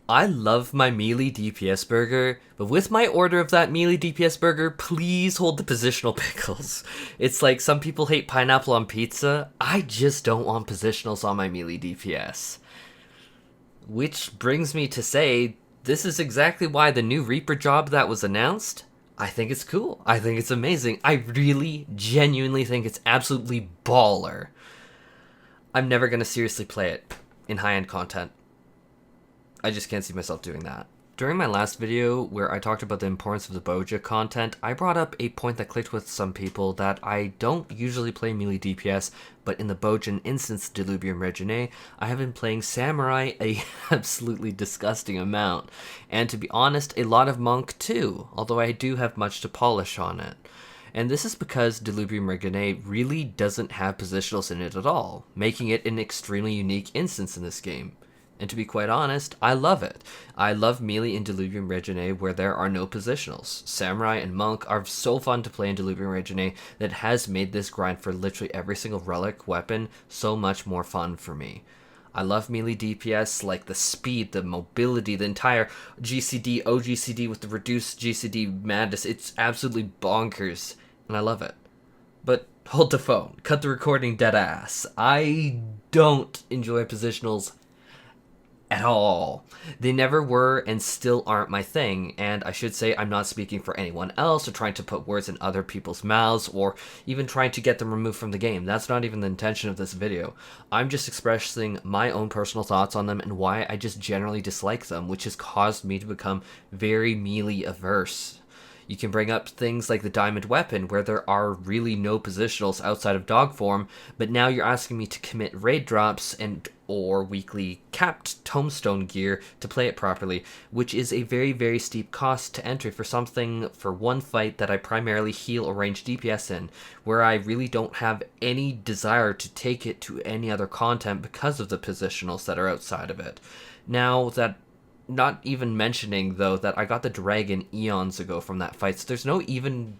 I love my melee DPS burger, but with my order of that melee DPS burger, please hold the positional pickles. It's like some people hate pineapple on pizza. I just don't want positionals on my melee DPS. Which brings me to say, this is exactly why the new Reaper job that was announced, I think it's cool. I think it's amazing. I really, genuinely think it's absolutely baller. I'm never going to seriously play it in high-end content. I just can't see myself doing that. During my last video, where I talked about the importance of the bozjan content, I brought up a point that clicked with some people that I don't usually play melee DPS, but in the bozjan instance Delubrum Reginae, I have been playing Samurai a absolutely disgusting amount. And to be honest, a lot of Monk too, although I do have much to polish on it. And this is because Delubrum Reginae really doesn't have positionals in it at all, making it an extremely unique instance in this game. And to be quite honest, I love it. I love melee in Delubrum Reginae where there are no positionals. Samurai and Monk are so fun to play in Delubrum Reginae that has made this grind for literally every single relic weapon so much more fun for me. I love melee DPS, like the speed, the mobility, the entire GCD, OGCD with the reduced GCD madness. It's absolutely bonkers, and I love it. But hold the phone. Cut the recording, dead ass. I don't enjoy positionals at all. They never were and still aren't my thing, and I should say I'm not speaking for anyone else or trying to put words in other people's mouths or even trying to get them removed from the game. That's not even the intention of this video. I'm just expressing my own personal thoughts on them and why I just generally dislike them, which has caused me to become very melee averse. You can bring up things like the diamond weapon, where there are really no positionals outside of dog form, but now you're asking me to commit raid drops and or weekly capped tombstone gear to play it properly, which is a very, very steep cost to enter for something for one fight that I primarily heal or range DPS in, where I really don't have any desire to take it to any other content because of the positionals that are outside of it. Now that not even mentioning, though, that I got the dragon eons ago from that fight, so there's no even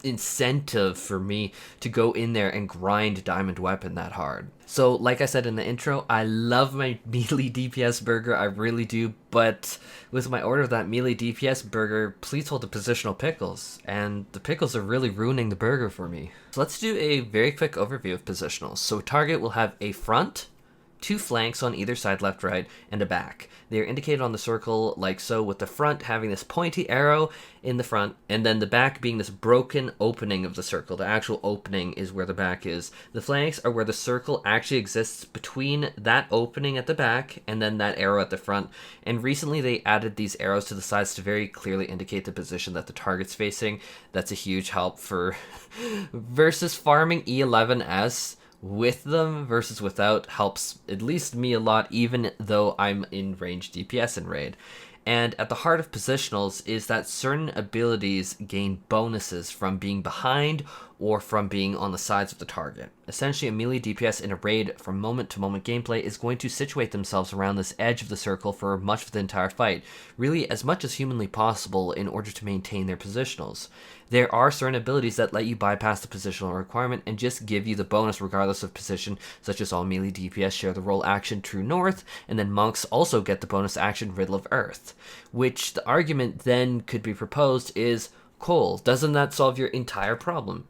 incentive for me to go in there and grind diamond weapon that hard. So, like I said in the intro, I love my melee DPS burger, I really do, but with my order of that melee DPS burger, please hold the positional pickles, and the pickles are really ruining the burger for me. So let's do a very quick overview of positionals. So target will have a front, two flanks on either side, left, right, and a back. They are indicated on the circle like so, with the front having this pointy arrow in the front, and then the back being this broken opening of the circle. The actual opening is where the back is. The flanks are where the circle actually exists between that opening at the back and then that arrow at the front. And recently they added these arrows to the sides to very clearly indicate the position that the target's facing. That's a huge help for versus farming E11S. With them versus without helps at least me a lot, even though I'm in range DPS in raid. And at the heart of positionals is that certain abilities gain bonuses from being behind or from being on the sides of the target. Essentially, a melee DPS in a raid from moment-to-moment gameplay is going to situate themselves around this edge of the circle for much of the entire fight, really as much as humanly possible in order to maintain their positionals. There are certain abilities that let you bypass the positional requirement and just give you the bonus regardless of position, such as all melee DPS share the role action True North, and then monks also get the bonus action Riddle of Earth, which the argument then could be proposed is, Cole, doesn't that solve your entire problem?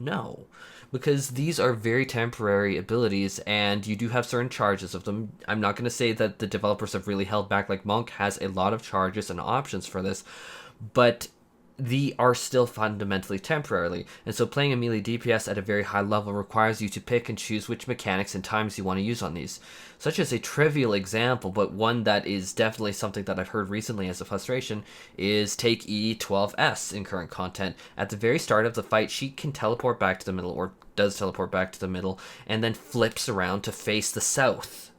No, because these are very temporary abilities and you do have certain charges of them. I'm not going to say that the developers have really held back, like Monk has a lot of charges and options for this, but they are still fundamentally temporarily, and so playing a melee DPS at a very high level requires you to pick and choose which mechanics and times you want to use on these. Such as a trivial example, but one that is definitely something that I've heard recently as a frustration, is take E12S in current content. At the very start of the fight, she can teleport back to the middle, or does teleport back to the middle, and then flips around to face the south,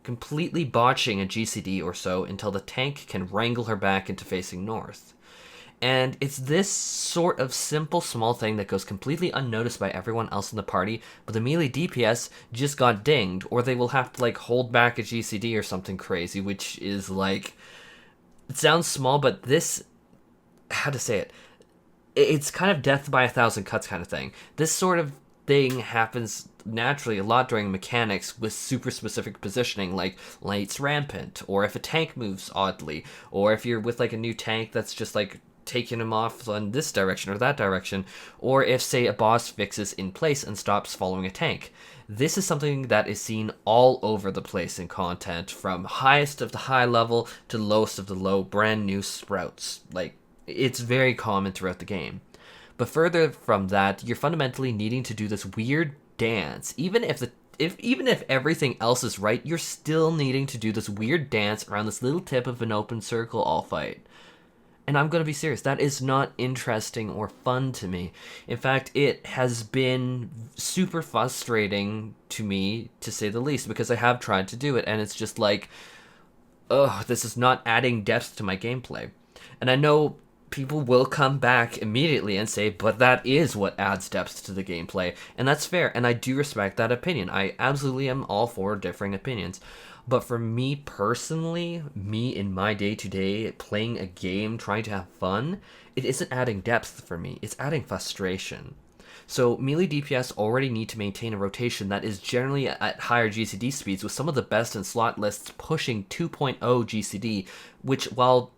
completely botching a GCD or so until the tank can wrangle her back into facing north. And it's this sort of simple small thing that goes completely unnoticed by everyone else in the party, but the melee DPS just got dinged, or they will have to like hold back a GCD or something crazy, which is like, it sounds small, but this, how to say it, it's kind of death by a thousand cuts kind of thing. This sort of thing happens naturally a lot during mechanics with super specific positioning, like Light's Rampant, or if a tank moves oddly, or if you're with like a new tank that's just like taking him off on this direction or that direction, or if, say, a boss fixes in place and stops following a tank. This is something that is seen all over the place in content, from highest of the high level to lowest of the low, brand new sprouts. Like, it's very common throughout the game. But further from that, you're fundamentally needing to do this weird dance. Even if everything else is right, you're still needing to do this weird dance around this little tip of an open circle all fight. And I'm going to be serious, that is not interesting or fun to me. In fact, it has been super frustrating to me, to say the least, because I have tried to do it, and it's just like, ugh, this is not adding depth to my gameplay. And I know people will come back immediately and say, but that is what adds depth to the gameplay. And that's fair, and I do respect that opinion. I absolutely am all for differing opinions. But for me personally, me in my day-to-day playing a game, trying to have fun, it isn't adding depth for me, it's adding frustration. So melee DPS already need to maintain a rotation that is generally at higher GCD speeds, with some of the best in slot lists pushing 2.0 GCD, which, while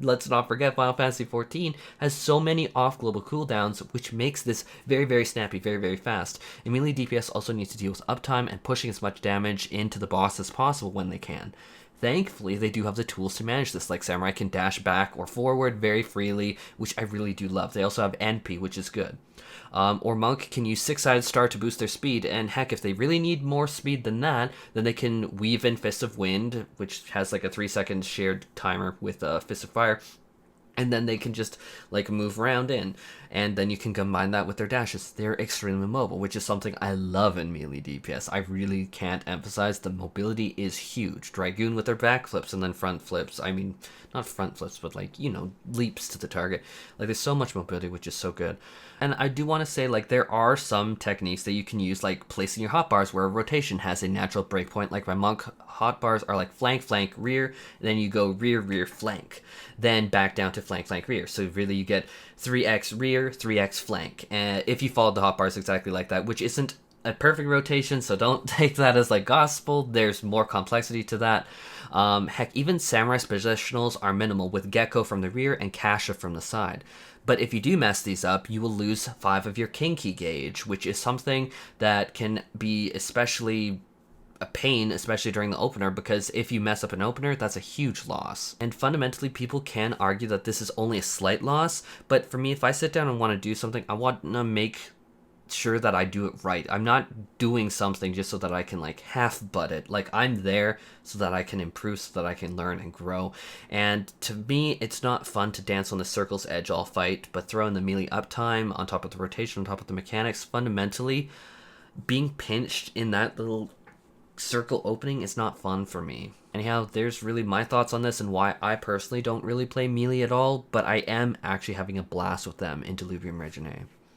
let's not forget, Final Fantasy XIV has so many off-global cooldowns, which makes this very, very snappy, very, very fast. And melee DPS also needs to deal with uptime and pushing as much damage into the boss as possible when they can. Thankfully, they do have the tools to manage this, like Samurai can dash back or forward very freely, which I really do love. They also have NP, which is good. Or Monk can use 6-sided star to boost their speed, and heck, if they really need more speed than that, then they can weave in Fist of Wind, which has like a 3-second shared timer with Fist of Fire, and then they can just like move around in, and then you can combine that with their dashes. They're extremely mobile, which is something I love in melee DPS. I really can't emphasize the mobility is huge. Dragoon with their back flips and then front flips. I mean, not front flips, but like, you know, leaps to the target. Like, there's so much mobility, which is so good. And I do want to say, like, there are some techniques that you can use, like placing your hotbars where a rotation has a natural breakpoint. Like my Monk hotbars are like flank, flank, rear, and then you go rear, rear, flank, then back down to flank, flank, rear. So really you get 3x rear, 3x flank. And if you followed the hotbars exactly like that, which isn't a perfect rotation, so don't take that as like gospel. There's more complexity to that. Heck, even Samurai's positionals are minimal, with Gecko from the rear and Kasha from the side. But if you do mess these up, you will lose 5 of your Kinky gauge, which is something that can be especially a pain, especially during the opener, because if you mess up an opener, that's a huge loss. And fundamentally, people can argue that this is only a slight loss, but for me, if I sit down and want to do something, I want to make sure that I do it right. I'm not doing something just so that I can like half butt it. Like, I'm there so that I can improve, so that I can learn and grow. And to me, it's not fun to dance on the circle's edge all fight, but throw in the melee uptime on top of the rotation, on top of the mechanics. Fundamentally, being pinched in that little circle opening is not fun for me. Anyhow, there's really my thoughts on this and why I personally don't really play melee at all, but I am actually having a blast with them in Delubrum Reginae.